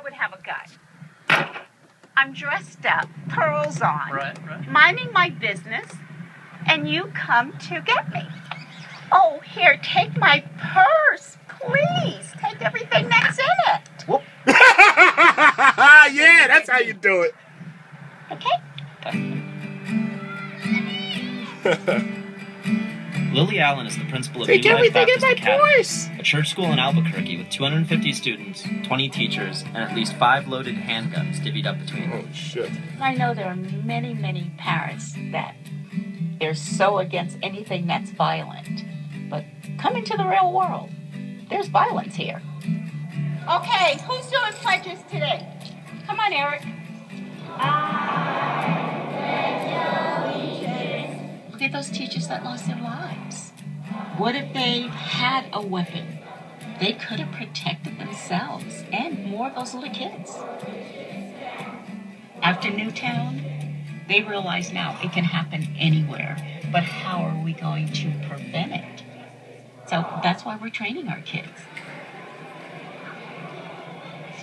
would have a gun. I'm dressed up, pearls on, Right. minding my business, and you come to get me. Oh, here, take my purse, please. Take everything that's in it. Whoop. Yeah, that's how you do it. Okay? Lily Allen is the principal of Take New Life everything in Baptist my Academy, purse. a church school in Albuquerque with 250 students, 20 teachers, and at least 5 loaded handguns divvied up between them. Oh, shit. I know there are many, many parents that they're so against anything that's violent. But come into the real world. There's violence here. Okay, who's doing pledges today? Come on, Eric. Look at those teachers that lost their lives. What if they had a weapon? They could have protected themselves and more of those little kids. After Newtown, they realize now it can happen anywhere. But how are we going to prevent it? So that's why we're training our kids.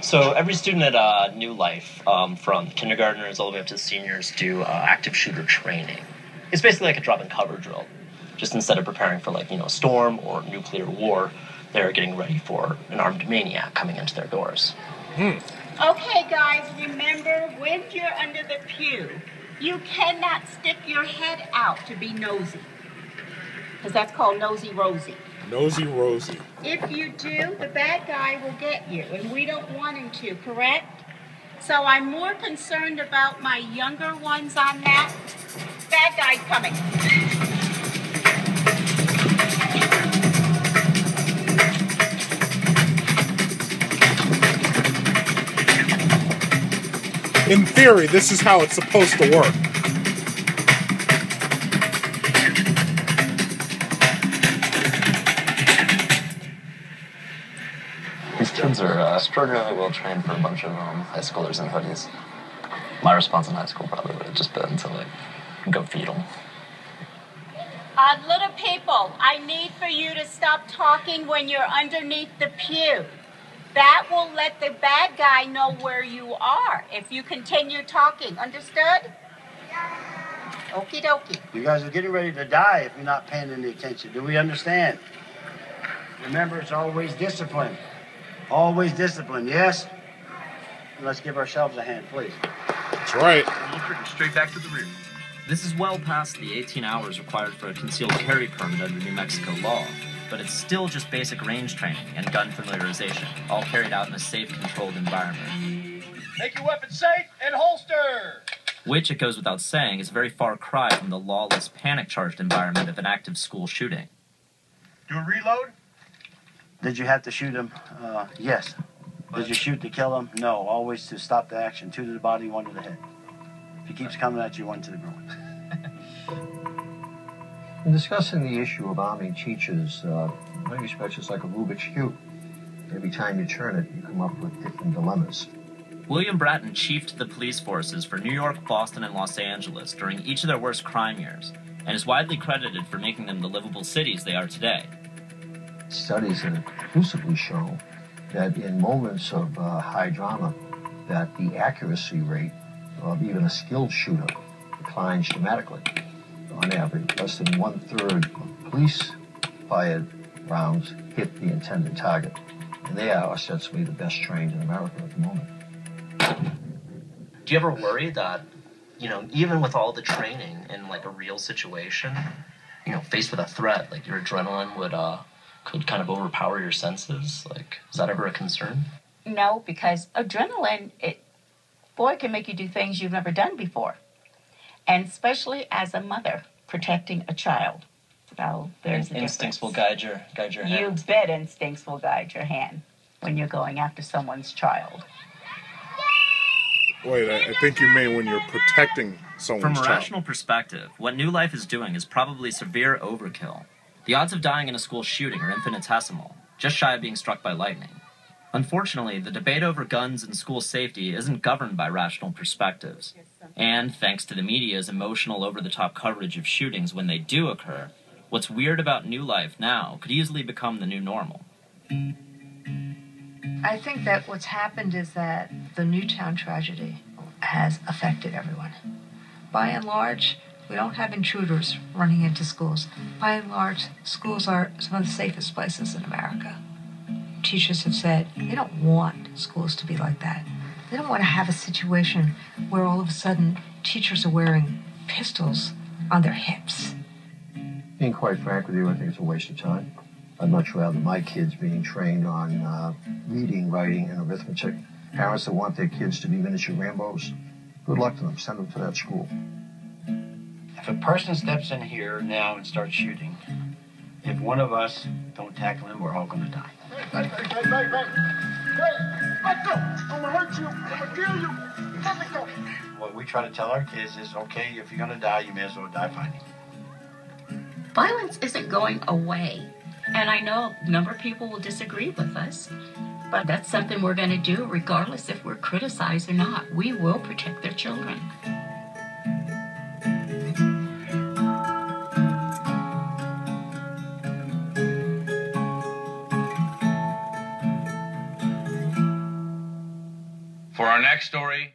So every student at New Life, from kindergartners all the way up to seniors, do active shooter training. It's basically like a drop and cover drill. Just instead of preparing for a storm or nuclear war, they're getting ready for an armed maniac coming into their doors. Okay, guys, remember, when you're under the pew, you cannot stick your head out to be nosy. Because that's called nosy Rosie. Nosy Rosie. If you do, the bad guy will get you, and we don't want him to, correct? So I'm more concerned about my younger ones on that. Bad guy's coming. In theory, this is how it's supposed to work. These kids are extraordinarily well trained for a bunch of high schoolers in hoodies. My response in high school probably would have just been to go feed them. Little people, I need for you to stop talking when you're underneath the pew. That will let the bad guy know where you are if you continue talking. Understood? Okie dokie. You guys are getting ready to die if you're not paying any attention. Do we understand? Remember, it's always discipline. Always discipline, yes? And let's give ourselves a hand, please. That's right. Straight back to the rear. This is well past the 18 hours required for a concealed carry permit under New Mexico law, but it's still just basic range training and gun familiarization, all carried out in a safe, controlled environment. Make your weapon safe and holster! Which, it goes without saying, is a very far cry from the lawless, panic-charged environment of an active school shooting. Do a reload? Did you have to shoot him? Yes. Did you shoot to kill him? No. Always to stop the action. 2 to the body, 1 to the head. If he keeps coming at you, 1 to the groin. In discussing the issue of arming teachers, in many respects it's like a Rubik's Cube. Every time you turn it, you come up with different dilemmas. William Bratton chiefed the police forces for New York, Boston, and Los Angeles during each of their worst crime years, and is widely credited for making them the livable cities they are today. Studies have conclusively shown that in moments of high drama, that the accuracy rate of even a skilled shooter declines dramatically. On average, less than 1/3 of police-fired rounds hit the intended target. And they are ostensibly the best trained in America at the moment. Do you ever worry that, even with all the training in a real situation, faced with a threat, your adrenaline could kind of overpower your senses? Is that ever a concern? No, because adrenaline, it can make you do things you've never done before. And especially as a mother protecting a child. So there's Instincts will guide your hand. You bet instincts will guide your hand when you're going after someone's child. Wait, I think you mean when you're protecting someone's From a child. rational perspective, what New Life is doing is probably severe overkill. The odds of dying in a school shooting are infinitesimal, just shy of being struck by lightning. Unfortunately, the debate over guns and school safety isn't governed by rational perspectives. And, thanks to the media's emotional over-the-top coverage of shootings when they do occur, what's weird about New Life now could easily become the new normal. I think that what's happened is that the Newtown tragedy has affected everyone. By and large, we don't have intruders running into schools. By and large, schools are some of the safest places in America. Teachers have said they don't want schools to be like that. They don't want to have a situation where all of a sudden teachers are wearing pistols on their hips. Being quite frank with you, I think it's a waste of time. I'd much rather my kids being trained on reading, writing, and arithmetic. Parents that want their kids to be miniature Rambos, good luck to them. Send them to that school. If a person steps in here now and starts shooting, if one of us don't tackle him, we're all going to die. Hey, let go! I'm gonna hurt you. I'm gonna kill you. Let me go. What we try to tell our kids is, okay, if you're going to die, you may as well die fighting. Violence isn't going away. And I know a number of people will disagree with us, but that's something we're going to do regardless if we're criticized or not. We will protect their children. For our next story,